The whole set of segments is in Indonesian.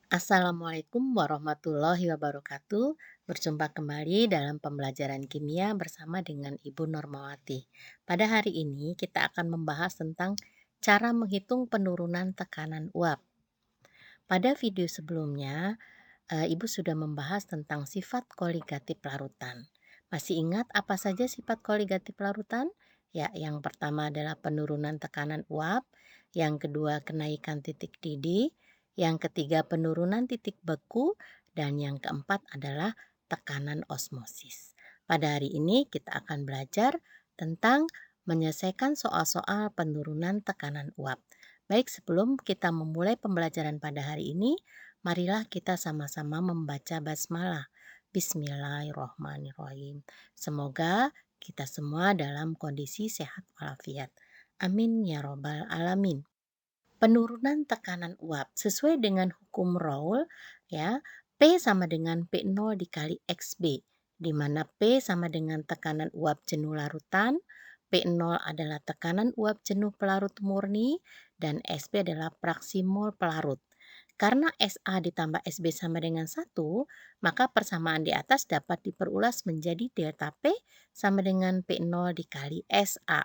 Assalamualaikum warahmatullahi wabarakatuh. Berjumpa kembali dalam pembelajaran kimia bersama dengan Ibu Normawati. Pada hari ini kita akan membahas tentang cara menghitung penurunan tekanan uap. Pada video sebelumnya, Ibu sudah membahas tentang sifat koligatif larutan. Masih ingat apa saja sifat koligatif larutan? Ya, yang pertama adalah penurunan tekanan uap, yang kedua kenaikan titik didih, yang ketiga penurunan titik beku, dan yang keempat adalah tekanan osmosis. Pada hari ini kita akan belajar tentang menyelesaikan soal-soal penurunan tekanan uap. Baik, sebelum kita memulai pembelajaran pada hari ini, marilah kita sama-sama membaca basmalah. Bismillahirrohmanirrohim. Semoga kita semua dalam kondisi sehat walafiat. Amin ya robbal alamin. Penurunan tekanan uap sesuai dengan hukum Raoul, ya, P sama dengan P0 dikali XB, di mana P sama dengan tekanan uap jenuh larutan, P0 adalah tekanan uap jenuh pelarut murni, dan SB adalah fraksi mol pelarut. Karena SA ditambah SB sama dengan 1, maka persamaan di atas dapat diperulas menjadi delta P sama dengan P0 dikali SA,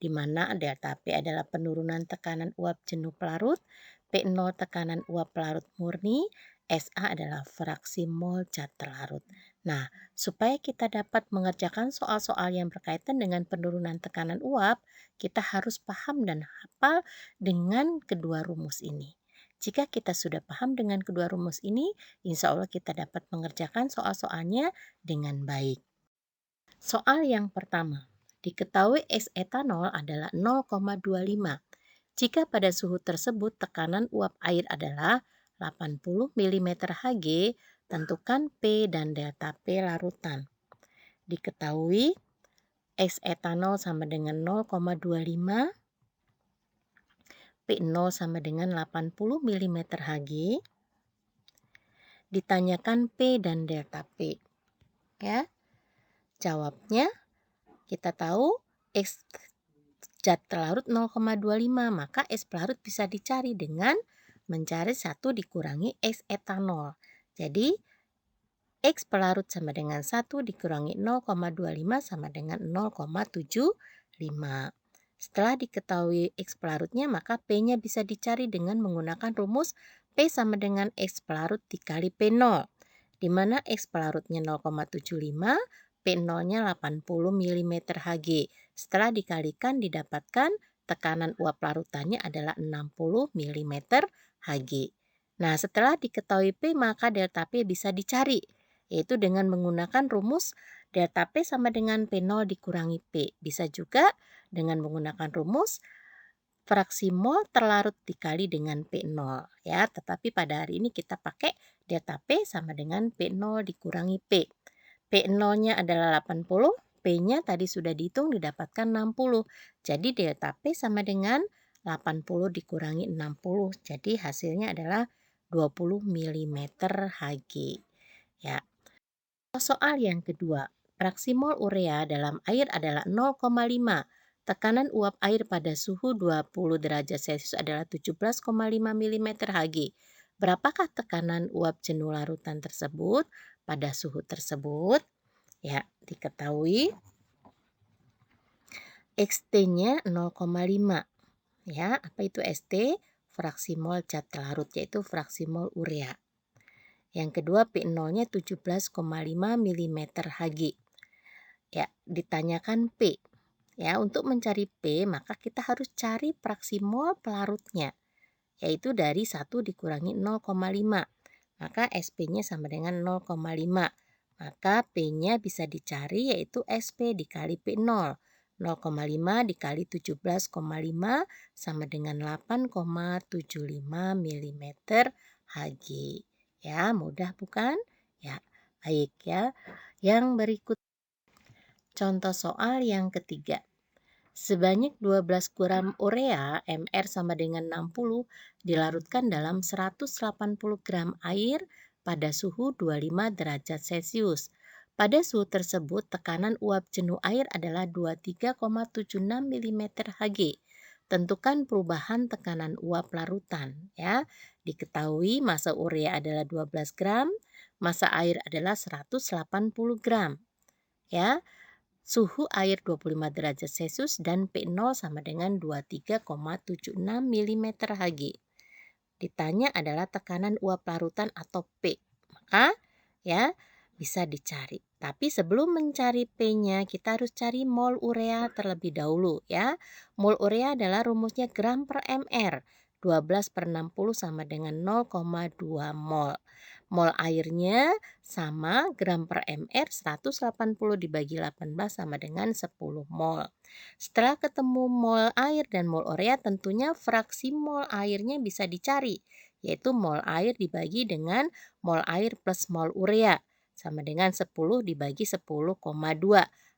di mana delta P adalah penurunan tekanan uap jenuh pelarut, P0 tekanan uap pelarut murni, SA adalah fraksi mol zat terlarut. Nah, supaya kita dapat mengerjakan soal-soal yang berkaitan dengan penurunan tekanan uap, kita harus paham dan hafal dengan kedua rumus ini. Jika kita sudah paham dengan kedua rumus ini, insya Allah kita dapat mengerjakan soal-soalnya dengan baik. Soal yang pertama, diketahui es etanol adalah 0,25. Jika pada suhu tersebut tekanan uap air adalah 80 mm Hg, tentukan P dan delta P larutan. Diketahui es etanol sama dengan 0,25, P0 sama dengan 80 mm Hg. Ditanyakan P dan delta P. Ya, jawabnya kita tahu X zat terlarut 0,25, maka es pelarut bisa dicari dengan mencari 1 dikurangi es etanol. Jadi X pelarut sama dengan 1 dikurangi 0,25 sama dengan 0,75. Setelah diketahui X pelarutnya, maka P-nya bisa dicari dengan menggunakan rumus P sama dengan X pelarut dikali P0, di mana X pelarutnya 0,75, P0-nya 80 mm Hg. Setelah dikalikan didapatkan tekanan uap larutannya adalah 60 mm Hg. Nah, setelah diketahui P, maka delta P bisa dicari, yaitu dengan menggunakan rumus delta P sama dengan P0 dikurangi P. Bisa juga dengan menggunakan rumus fraksi mol terlarut dikali dengan P0, ya. Tetapi pada hari ini kita pakai delta P sama dengan P0 dikurangi P. P0-nya adalah 80, P-nya tadi sudah dihitung didapatkan 60. Jadi delta P sama dengan 80 dikurangi 60. Jadi hasilnya adalah 20 mm Hg. Ya. Soal yang kedua, fraksi mol urea dalam air adalah 0,5. Tekanan uap air pada suhu 20 derajat Celcius adalah 17,5 mm Hg. Berapakah tekanan uap jenuh larutan tersebut pada suhu tersebut? Ya, diketahui XT-nya 0,5. Ya, apa itu ST? Fraksi mol zat terlarut, yaitu fraksi mol urea. Yang kedua P0-nya 17,5 mm Hg. Ya, ditanyakan P. Ya, untuk mencari P maka kita harus cari fraksi mol pelarutnya, yaitu dari 1 dikurangi 0,5. Maka SP-nya sama dengan 0,5. Maka P-nya bisa dicari yaitu SP dikali P0. 0,5 dikali 17,5 sama dengan 8,75 mm Hg. Ya, mudah bukan? Ya, baik ya. Yang berikut contoh soal yang ketiga. Sebanyak 12 gram urea MR sama dengan 60 dilarutkan dalam 180 gram air pada suhu 25 derajat Celcius. Pada suhu tersebut tekanan uap jenuh air adalah 23,76 mm Hg. Tentukan perubahan tekanan uap larutan, ya. Diketahui massa urea adalah 12 gram, massa air adalah 180 gram. Ya, suhu air 25 derajat Celcius dan P0 sama dengan 23,76 mm Hg. Ditanya adalah tekanan uap larutan atau P. Maka ya bisa dicari. Tapi sebelum mencari P-nya, kita harus cari mol urea terlebih dahulu ya. Mol urea adalah rumusnya gram per mr. 12 per 60 sama dengan 0,2 mol. Mol airnya sama gram per mr 180 dibagi 18 sama dengan 10 mol. Setelah ketemu mol air dan mol urea, tentunya fraksi mol airnya bisa dicari, yaitu mol air dibagi dengan mol air plus mol urea sama dengan 10 dibagi 10,2.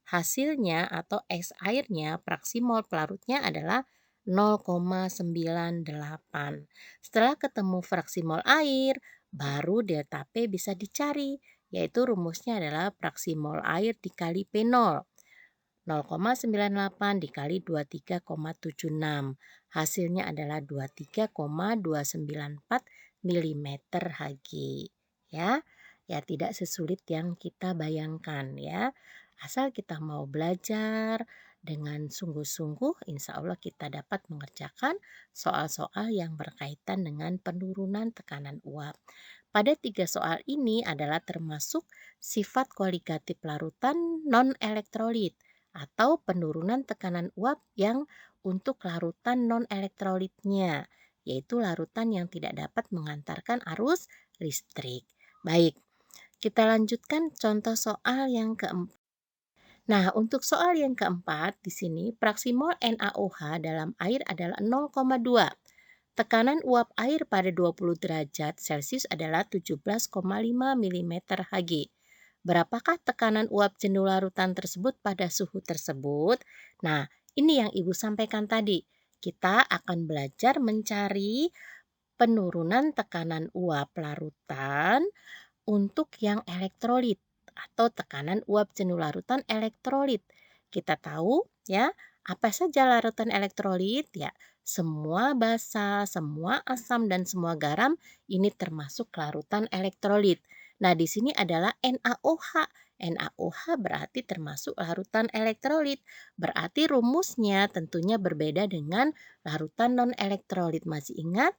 Hasilnya atau S airnya, fraksi mol pelarutnya adalah 0,98. Setelah ketemu fraksi mol air, baru delta P bisa dicari, yaitu rumusnya adalah fraksi mol air dikali P0. 0,98 dikali 23,76. Hasilnya adalah 23,294 mm Hg. Ya tidak sesulit yang kita bayangkan ya. Asal kita mau belajar dengan sungguh-sungguh, insya Allah kita dapat mengerjakan soal-soal yang berkaitan dengan penurunan tekanan uap. Pada 3 soal ini adalah termasuk sifat kualitatif larutan non-elektrolit atau penurunan tekanan uap yang untuk larutan non-elektrolitnya, yaitu larutan yang tidak dapat mengantarkan arus listrik. Baik, kita lanjutkan contoh soal yang keempat. Nah, untuk soal yang keempat di sini fraksi mol NaOH dalam air adalah 0,2. Tekanan uap air pada 20 derajat Celcius adalah 17,5 mm Hg. Berapakah tekanan uap jenuh larutan tersebut pada suhu tersebut? Nah, ini yang Ibu sampaikan tadi. Kita akan belajar mencari penurunan tekanan uap larutan untuk yang elektrolit atau tekanan uap jenuh larutan elektrolit. Kita tahu ya, apa saja larutan elektrolit? Ya, semua basa, semua asam dan semua garam ini termasuk larutan elektrolit. Nah, di sini adalah NaOH. NaOH berarti termasuk larutan elektrolit. Berarti rumusnya tentunya berbeda dengan larutan non-elektrolit. Masih ingat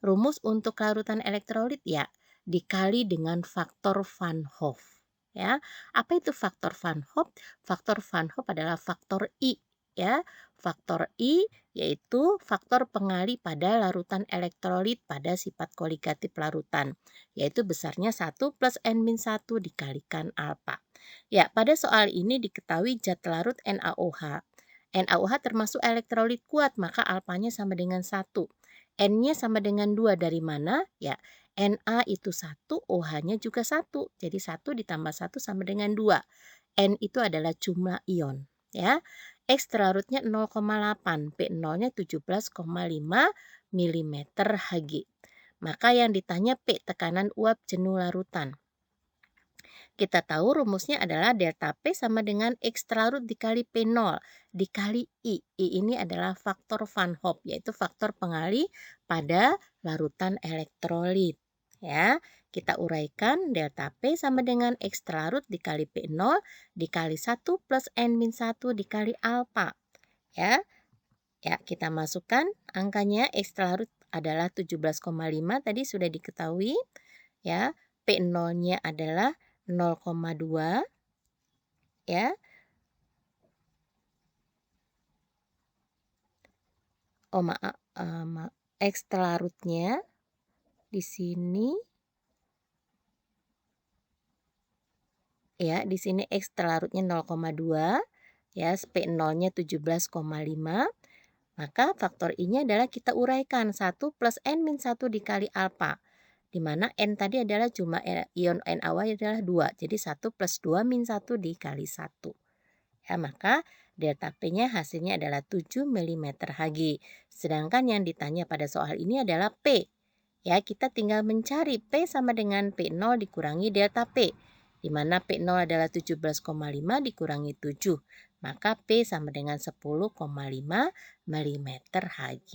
rumus untuk larutan elektrolit? Ya, dikali dengan faktor Van Hoff. Ya, apa itu faktor Van Hoff? Faktor Van Hoff adalah faktor I. Ya, faktor I yaitu faktor pengali pada larutan elektrolit pada sifat kualitatif larutan, yaitu besarnya 1 plus N-1 dikalikan alfa. Ya, pada soal ini diketahui zat larut NaOH. NaOH termasuk elektrolit kuat, maka alfanya sama dengan 1. N-nya sama dengan 2 dari mana? Ya, Na itu 1, OH-nya juga 1. Jadi 1 ditambah 1 sama dengan 2. N itu adalah jumlah ion. Ya. X larutnya 0,8, P0-nya 17,5 mm Hg. Maka yang ditanya P tekanan uap jenuh larutan. Kita tahu rumusnya adalah delta P sama dengan X larut dikali P0 dikali I. I ini adalah faktor Van Hoff, yaitu faktor pengali pada larutan elektrolit. Ya, kita uraikan delta P sama dengan X larut dikali P0 dikali 1 plus N-1 dikali alfa. Ya, kita masukkan angkanya. X larut adalah 17,5 tadi sudah diketahui. Ya, P0-nya adalah 0,2 ya. Oh maaf, X larutnya di sini ya, di sini X larutnya 0,2 ya, P0-nya 17,5. Maka faktor I-nya adalah kita uraikan 1 plus N-1 dikali alfa. Di mana N tadi adalah jumlah ion NaOH adalah 2. Jadi 1 plus 2 min 1 dikali 1. Ya, maka delta P-nya hasilnya adalah 7 mm Hg. Sedangkan yang ditanya pada soal ini adalah P. Ya, kita tinggal mencari P sama dengan P0 dikurangi delta P. Di mana P0 adalah 17,5 dikurangi 7. Maka P sama dengan 10,5 mm Hg.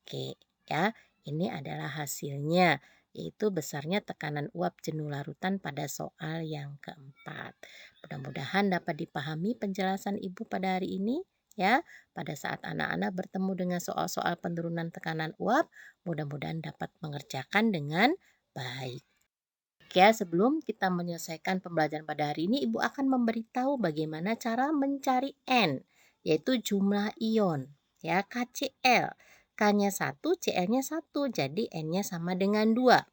Oke, ya. Ini adalah hasilnya, yaitu besarnya tekanan uap jenuh larutan pada soal yang keempat. Mudah-mudahan dapat dipahami penjelasan Ibu pada hari ini ya. Pada saat anak-anak bertemu dengan soal-soal penurunan tekanan uap, mudah-mudahan dapat mengerjakan dengan baik. Oke, sebelum kita menyelesaikan pembelajaran pada hari ini, Ibu akan memberitahu bagaimana cara mencari N, yaitu jumlah ion, ya, KCl. K-nya 1, Cl-nya 1, jadi N-nya sama dengan 2.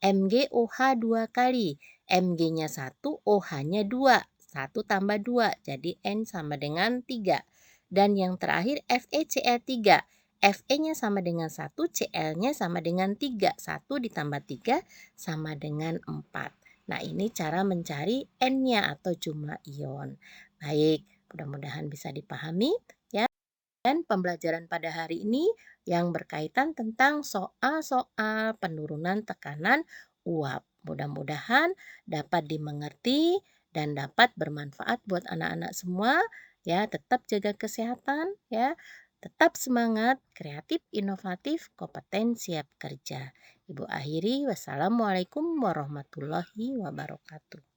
MgOH 2 kali, Mg-nya 1, OH-nya 2. 1 tambah 2, jadi N sama dengan 3. Dan yang terakhir FeCl3. Fe-nya sama dengan 1, Cl-nya sama dengan 3. 1 ditambah 3 sama dengan 4. Nah, ini cara mencari N-nya atau jumlah ion. Baik, mudah-mudahan bisa dipahami ya. Dan pembelajaran pada hari ini yang berkaitan tentang soal-soal penurunan tekanan uap. Mudah-mudahan dapat dimengerti dan dapat bermanfaat buat anak-anak semua ya. Tetap jaga kesehatan ya. Tetap semangat, kreatif, inovatif, kompeten, siap kerja. Ibu akhiri, wassalamualaikum warahmatullahi wabarakatuh.